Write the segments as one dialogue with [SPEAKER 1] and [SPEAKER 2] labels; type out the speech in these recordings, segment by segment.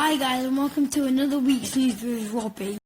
[SPEAKER 1] Hi guys and welcome to another week's news with Robbie.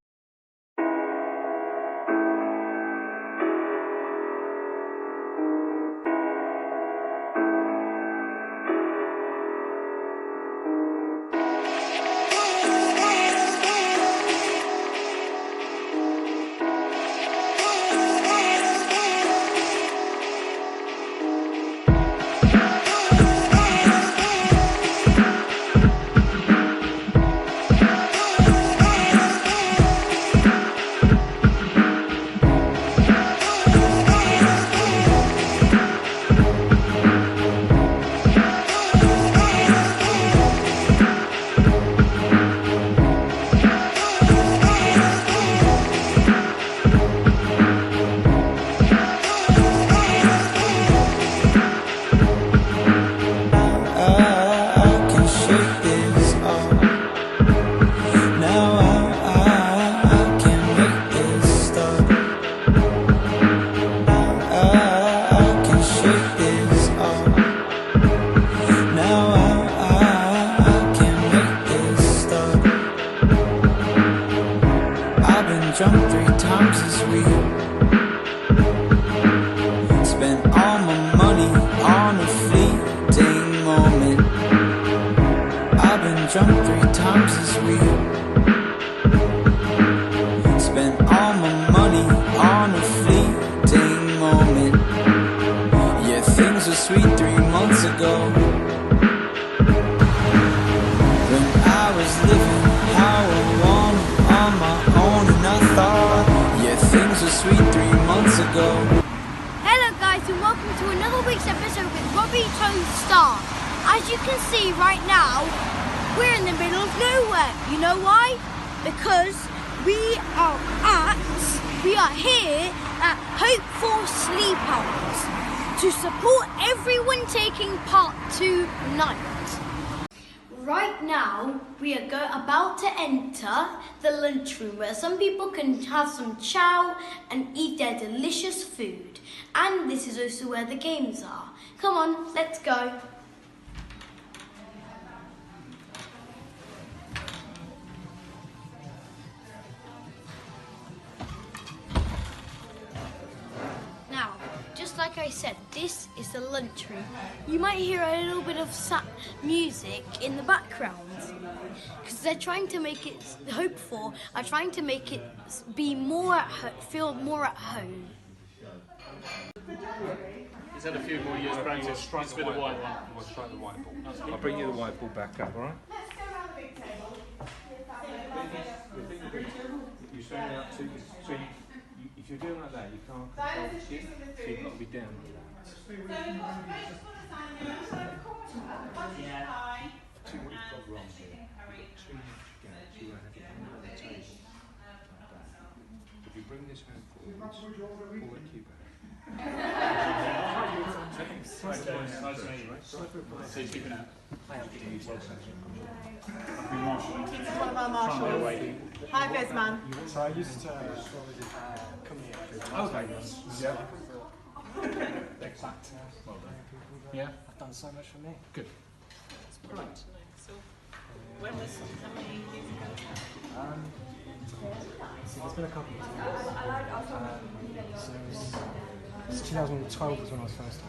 [SPEAKER 2] Jumped 3 times this week. Spent all my money on a fleeting moment. I've been jumped 3 times this week. Spent all my money on a fleeting moment. Yeah, things were sweet 3 months ago, when I was living how I wanted on my own, and I thought, yeah, things were sweet 3 months ago.
[SPEAKER 1] Hello guys and welcome to another week's episode with Robbietow Star. As you can see right now, we're in the middle of nowhere. You know why? Because we are here at Hope for Sleepouts to support everyone taking part tonight. Right now, we are about to enter the lunchroom where some people can have some chow and eat their delicious food. And this is also where the games are. Come on, let's go. Now, just like I said, this is the lunchroom. You might hear a little bit of music in the background because they're trying to make it, are trying to make it be more feel more at home.
[SPEAKER 3] He's had a few more years practice.
[SPEAKER 4] Strike the white ball. We'll strike the white ball. I'll bring you the white ball back up, all right?
[SPEAKER 5] Let's go around the big table.
[SPEAKER 4] You stand out to, so if you're doing like that, you can't control the shift, so you've got to be down.
[SPEAKER 5] So we've got just put a sign in the middle of the corner. One inch high.
[SPEAKER 4] See what you've got wrong here. Too much gap, you won't have it under the table. Like that. If you bring this hand forwards, pull the cue back.
[SPEAKER 3] So he's keeping out.
[SPEAKER 5] This is one of our marshals. Hi, Fizman.
[SPEAKER 6] So I used to come here.
[SPEAKER 4] Okay. Yeah.
[SPEAKER 6] Exact.
[SPEAKER 3] Yeah.
[SPEAKER 6] I've done so much for me.
[SPEAKER 3] Good.
[SPEAKER 5] Right. So, when was how many years ago?
[SPEAKER 6] So there's been a couple of times. So it was 2012 was when I was first time.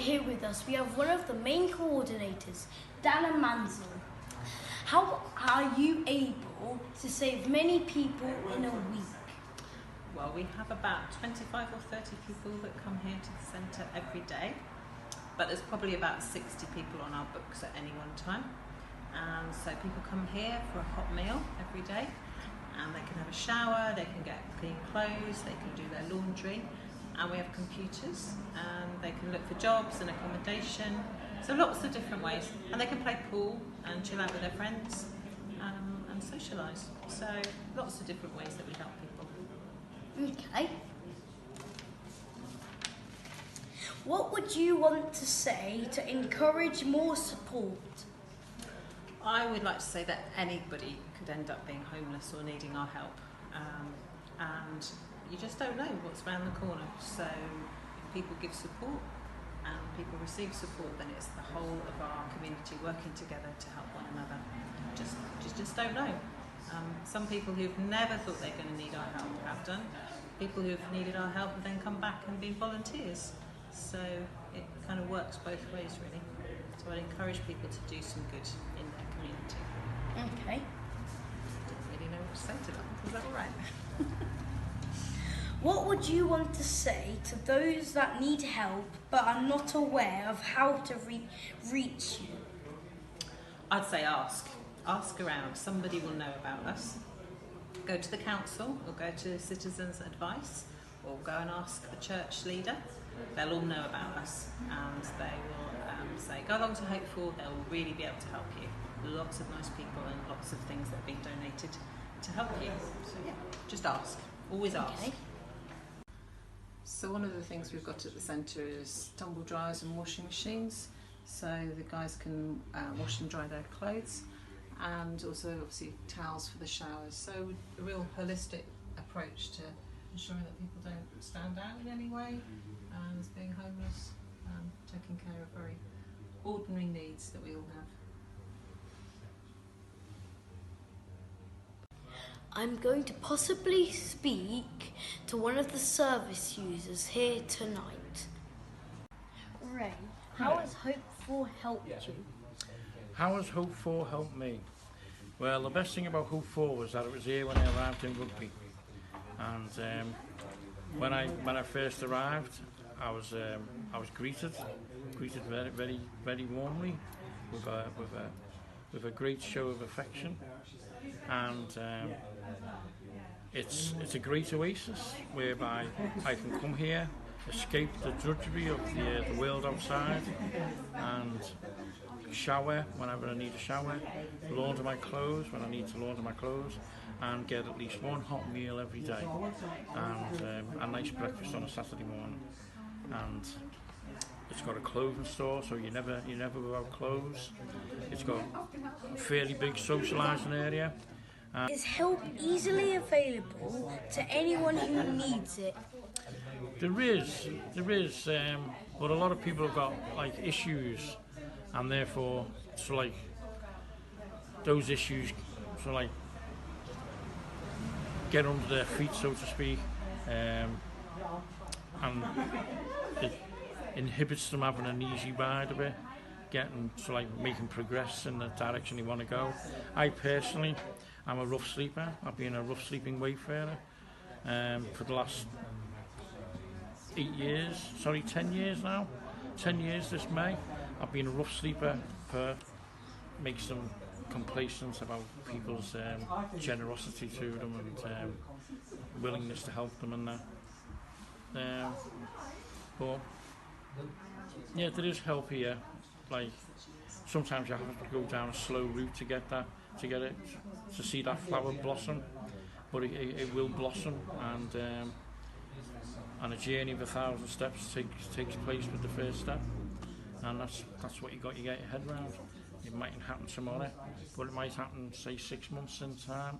[SPEAKER 1] here with us, we have one of the main coordinators, Dana Mansell. How are you able to save many people in a week?
[SPEAKER 5] Well, we have about 25 or 30 people that come here to the centre every day, but there's probably about 60 people on our books at any one time. And so people come here for a hot meal every day, and they can have a shower, they can get clean clothes, they can do their laundry, and we have computers, and they can look for jobs and accommodation, so lots of different ways. And they can play pool and chill out with their friends and socialise. So lots of different ways that we help people.
[SPEAKER 1] Okay. What would you want to say to encourage more support?
[SPEAKER 5] I would like to say that anybody could end up being homeless or needing our help, and you just don't know what's around the corner. So if people give support and people receive support, then it's the whole of our community working together to help one another. Just don't know. Some people who've never thought they're going to need our help have done. People who've needed our help have then come back and been volunteers. So it kind of works both ways, really. So I'd encourage people to do some good in their community.
[SPEAKER 1] Okay.
[SPEAKER 5] Didn't really know what to say to that. Is that all right?
[SPEAKER 1] What would you want to say to those that need help but are not aware of how to reach you?
[SPEAKER 5] I'd say ask. Ask around. Somebody will know about us. Go to the council or go to Citizens Advice or go and ask a church leader. They'll all know about us, and they will say, go along to Hope For, they'll really be able to help you. Lots of nice people and lots of things that have been donated to help you. So yeah, just ask. Always ask.
[SPEAKER 1] Okay.
[SPEAKER 5] So one of the things we've got at the centre is tumble dryers and washing machines, so the guys can wash and dry their clothes, and also obviously towels for the showers. So a real holistic approach to ensuring that people don't stand out in any way as being homeless, taking care of very ordinary needs that we all have.
[SPEAKER 1] I'm going to possibly speak to one of the service users here tonight. Ray, how has Hope For helped you?
[SPEAKER 7] How has Hope For helped me? Well, the best thing about Hope For was that it was here when I arrived in Rugby, and when I first arrived, I was greeted very warmly with a great show of affection, and it's a great oasis whereby I can come here, escape the drudgery of the world outside, and shower whenever I need a shower, launder my clothes when I need to launder my clothes, and get at least one hot meal every day, and a nice breakfast on a Saturday morning. And it's got a clothing store, so you never without clothes. It's got a fairly big socialising area.
[SPEAKER 1] Is help easily available to anyone who needs it?
[SPEAKER 7] There is, but a lot of people have got like issues, and therefore, so like those issues, so like get under their feet, so to speak, and it inhibits them having an easy ride a bit, making progress in the direction they want to go. I personally, I'm a rough sleeper. I've been a rough sleeping wayfarer for the last 10 years now. 10 years this May. I've been a rough sleeper for makes them complacent about people's generosity to them and willingness to help them and that. But yeah, there is help here. Like sometimes you have to go down a slow route to get it to see that flower blossom, but it will blossom, and a journey of 1,000 steps takes place with the first step, and that's what you get your head around. It mightn't happen tomorrow, but it might happen, say, 6 months in time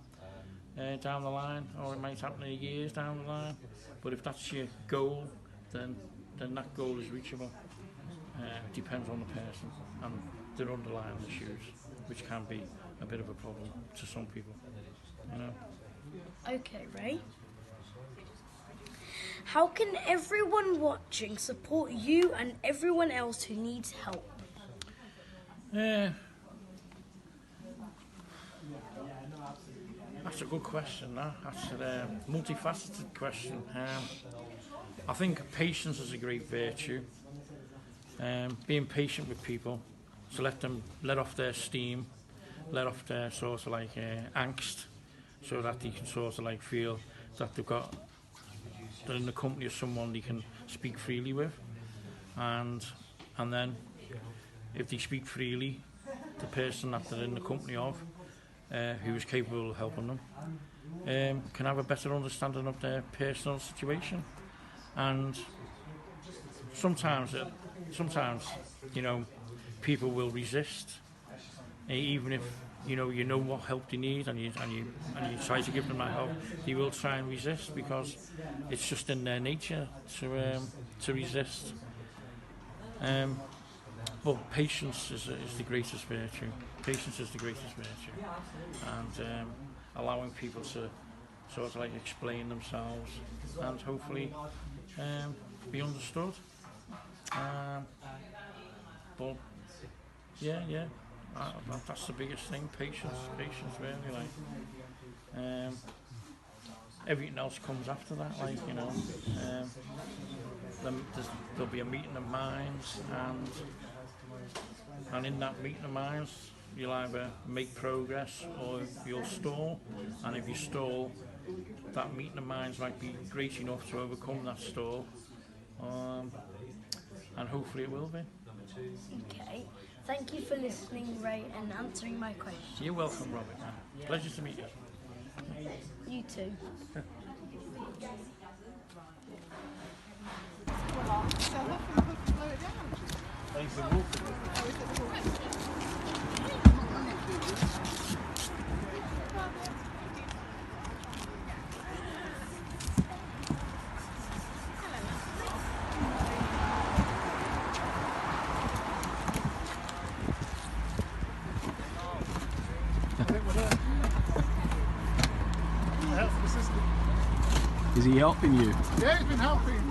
[SPEAKER 7] down the line, or it might happen in years down the line. But if that's your goal, then that goal is reachable. Depends on the person and their underlying issues, which can be a bit of a problem to some people, you know.
[SPEAKER 1] Okay, Ray. How can everyone watching support you and everyone else who needs help?
[SPEAKER 7] That's a good question. That's a multifaceted question. I think patience is a great virtue. Being patient with people, to let them let off their steam, let off their sort of like angst, so that they can sort of like feel that they're in the company of someone they can speak freely with, and then if they speak freely, the person that they're in the company of, who is capable of helping them, can have a better understanding of their personal situation. And sometimes you know, people will resist, even if you know what help they need, and you try to give them that help, they will try and resist, because it's just in their nature to resist. But patience is the greatest virtue. Patience is the greatest virtue, and allowing people to sort of like explain themselves and hopefully be understood. But yeah, that's the biggest thing. Patience really, like. Everything else comes after that, like, you know. There'll be a meeting of minds, and in that meeting of minds, you'll either make progress or you'll stall. And if you stall, that meeting of minds might be great enough to overcome that stall, and hopefully it will be.
[SPEAKER 1] Okay. Thank you for listening, Ray, and answering my question.
[SPEAKER 7] You're welcome, Robert. Pleasure to meet you.
[SPEAKER 1] You too.
[SPEAKER 8] Is he helping you?
[SPEAKER 9] Yeah, he's been helping.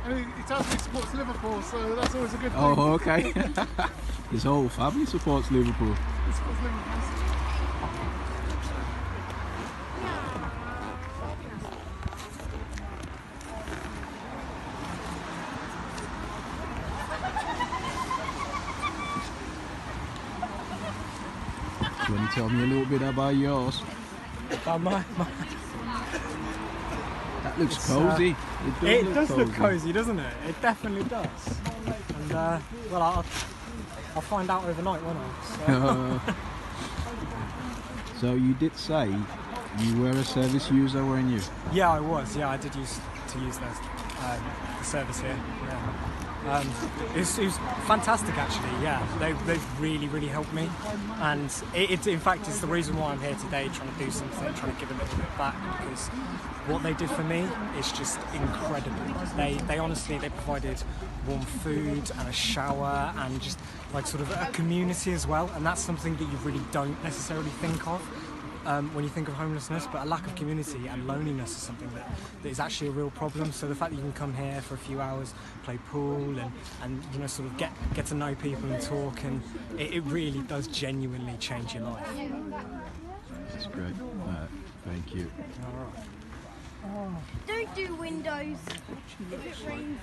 [SPEAKER 9] And he tells me he supports Liverpool, so that's always a good thing.
[SPEAKER 8] Oh, okay. His whole family supports Liverpool.
[SPEAKER 9] He supports Liverpool.
[SPEAKER 8] Do you want to tell me a little bit about yours?
[SPEAKER 6] My
[SPEAKER 8] That looks cozy.
[SPEAKER 6] it does look cozy, doesn't it? It definitely does. And well, I'll find out overnight, won't I?
[SPEAKER 8] So you did say you were a service user, weren't you?
[SPEAKER 6] Yeah, I was. Yeah, I did use the service here. Yeah. It was fantastic, actually. Yeah, they've really helped me, and it in fact is the reason why I'm here today, trying to do something, trying to give a little bit back, because what they did for me is just incredible. They honestly provided warm food and a shower and just like sort of a community as well, and that's something that you really don't necessarily think of when you think of homelessness, but a lack of community and loneliness is something that is actually a real problem. So the fact that you can come here for a few hours, play pool, and you know, sort of get to know people and talk, and it really does genuinely change your life.
[SPEAKER 8] That's great. Thank you.
[SPEAKER 6] All right.
[SPEAKER 1] Don't do windows if it rains.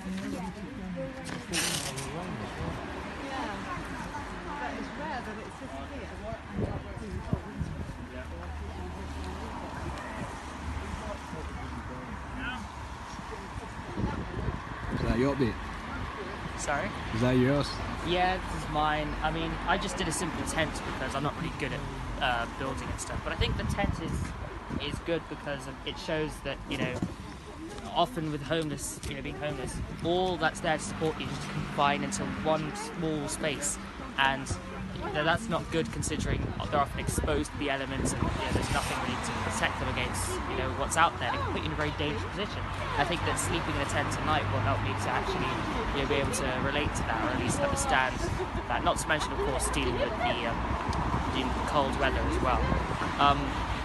[SPEAKER 8] Is that your bit?
[SPEAKER 10] Sorry?
[SPEAKER 8] Is that yours?
[SPEAKER 10] Yeah, this is mine. I mean, I just did a simple tent because I'm not really good at building and stuff. But I think the tent is good because it shows that, you know, often with being homeless, all that's there to support you is confined into one small space, and that's not good considering they're often exposed to the elements, and there's nothing really to protect them against what's out there. It can put you in a very dangerous position. I think that sleeping in a tent tonight will help me to actually be able to relate to that, or at least understand that. Not to mention, of course, dealing with the cold weather as well.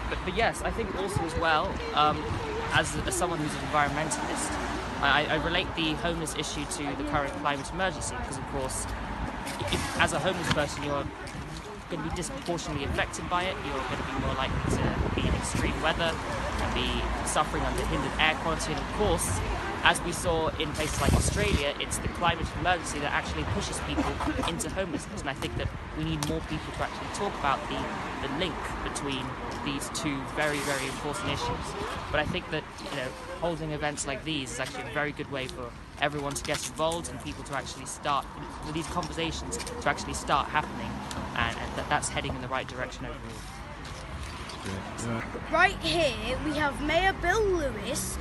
[SPEAKER 10] But yes, I think also as well, as someone who's an environmentalist, I relate the homeless issue to the current climate emergency because, of course, if, as a homeless person, you're going to be disproportionately affected by it. You're going to be more likely to be in extreme weather and be suffering under hindered air quality. And of course, as we saw in places like Australia, it's the climate emergency that actually pushes people into homelessness. And I think that we need more people to actually talk about the link between these two very, very important issues. But I think that, holding events like these is actually a very good way for everyone to get involved and people to actually start, these conversations to actually start happening, and that's heading in the right direction overall.
[SPEAKER 1] Right here we have Mayor Bill Lewis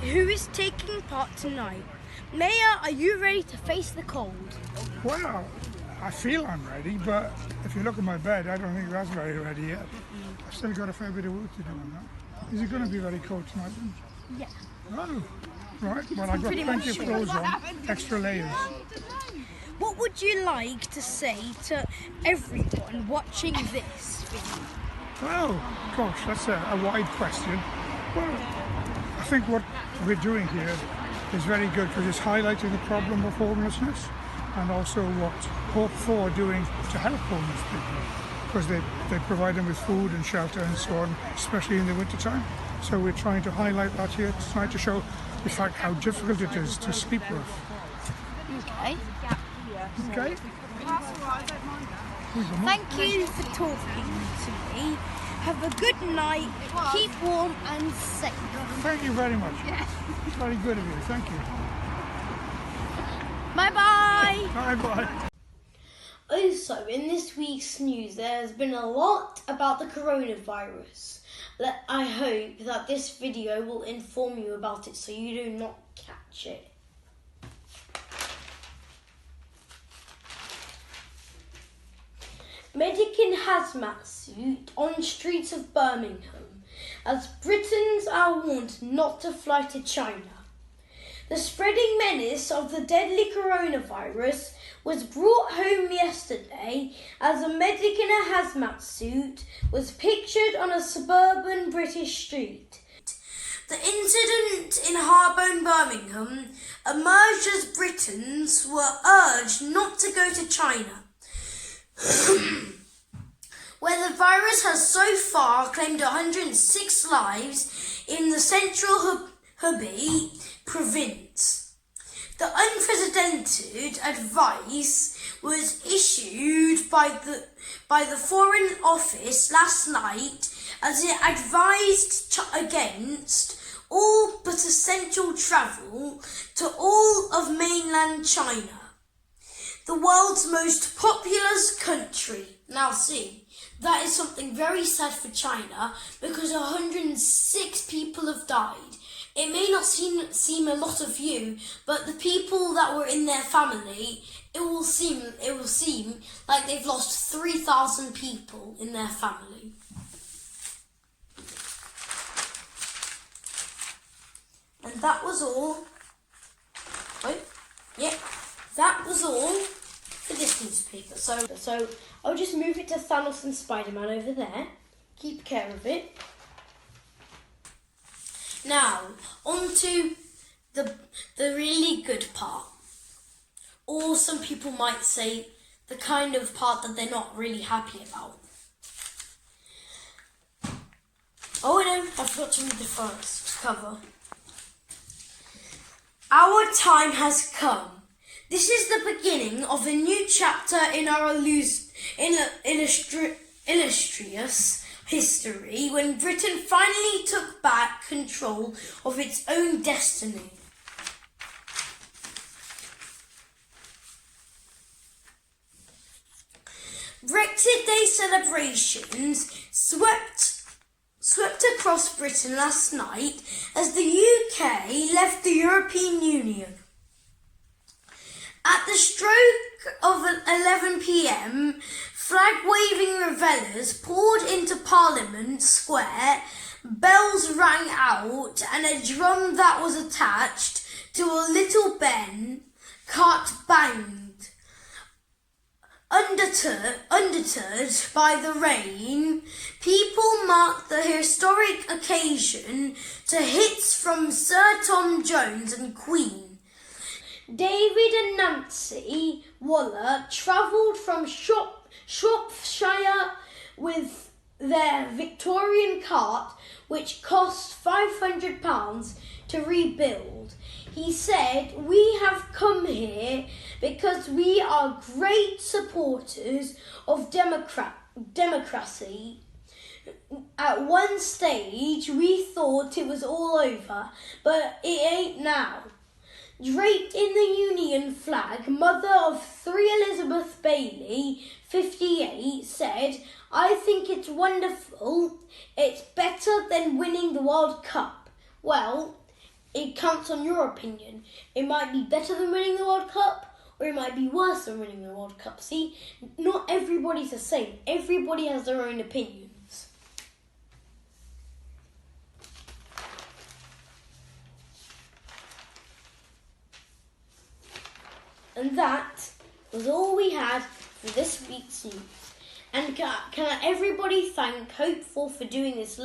[SPEAKER 1] who is taking part tonight. Mayor, are you ready to face the cold?
[SPEAKER 9] Well, I feel I'm ready, but if you look at my bed, I don't think that's very ready yet. I've still got a fair bit of work to do on that. Is it going to be very cold tonight then?
[SPEAKER 1] Yeah.
[SPEAKER 9] Oh, right. Well, I've got plenty of clothes on, extra layers.
[SPEAKER 1] What would you like to say to everyone watching this video?
[SPEAKER 9] Well, gosh, that's a wide question. Well, I think what we're doing here is very good because it's highlighting the problem of homelessness and also what Hope for doing to help homeless people, because they provide them with food and shelter and so on, especially in the winter time. So we're trying to highlight that here tonight to show the fact how difficult it is to sleep with.
[SPEAKER 1] Okay.
[SPEAKER 9] Okay?
[SPEAKER 1] Thank you for talking to me. Have a good night, keep warm and safe.
[SPEAKER 9] Thank you very much. Very good of you, thank you.
[SPEAKER 1] Bye-bye.
[SPEAKER 9] Bye-bye.
[SPEAKER 1] Also, in this week's news, there has been a lot about the coronavirus. I hope that this video will inform you about it so you do not catch it. Medic in hazmat suit on streets of Birmingham as Britons are warned not to fly to China. The spreading menace of the deadly coronavirus was brought home yesterday as a medic in a hazmat suit was pictured on a suburban British street. The incident in Harborne, Birmingham, emerged as Britons were urged not to go to China, where the virus has so far claimed 106 lives in the central Rugby province. The unprecedented advice was issued by the Foreign Office last night as it advised against all but essential travel to all of mainland China, the world's most populous country. Now see, that is something very sad for China because 106 people have died. It may not seem a lot of you, but the people that were in their family, it will seem like they've lost 3,000 people in their family. And that was all. That was all for this newspaper. So I'll just move it to Thanos and Spider-Man over there. Keep care of it. Now, on to the really good part. Or some people might say the kind of part that they're not really happy about. Oh no, I forgot to read the first cover. Our time has come. This is the beginning of a new chapter in our illustrious history when Britain finally took back control of its own destiny. Brexit Day celebrations swept across Britain last night as the UK left the European Union. At the stroke of 11 p.m, flag-waving revellers poured into Parliament Square, bells rang out and a drum that was attached to a little Ben cart banged. Undeterred by the rain, people mark the historic occasion to hits from Sir Tom Jones and Queen. David and Nancy Waller travelled from Shropshire with their Victorian cart, which cost £500 to rebuild. He said, "We have come here because we are great supporters of democracy. At one stage we thought it was all over, but it ain't now." Draped in the Union flag, mother of 3 Elizabeth Bailey, 58, said, "I think it's wonderful. It's better than winning the World Cup." Well, it counts on your opinion. It might be better than winning the World Cup, or it might be worse than winning the World Cup. See, not everybody's the same. Everybody has their own opinions. And that was all we had for this week's news. And can everybody thank Hopeful for doing this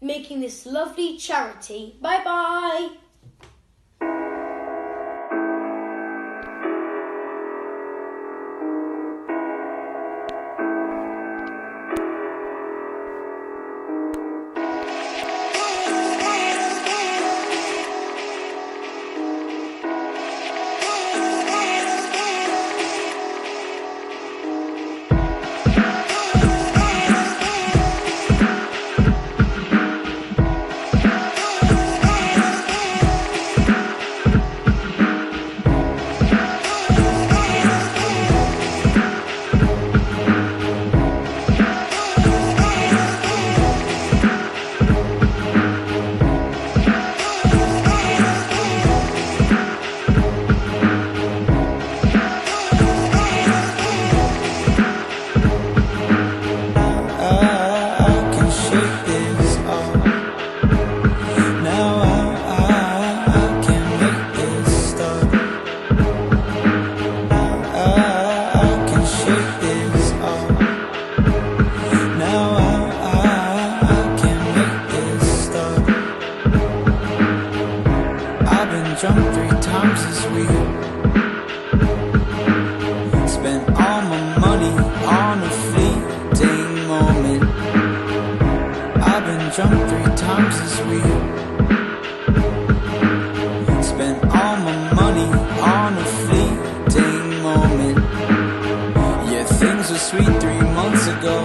[SPEAKER 1] making this lovely charity. Bye bye.
[SPEAKER 2] Jumped 3 times this week. Spent all my money on a fleeting moment. I've been drunk 3 times this week. Spent all my money on a fleeting moment. Yeah, things were sweet 3 months ago.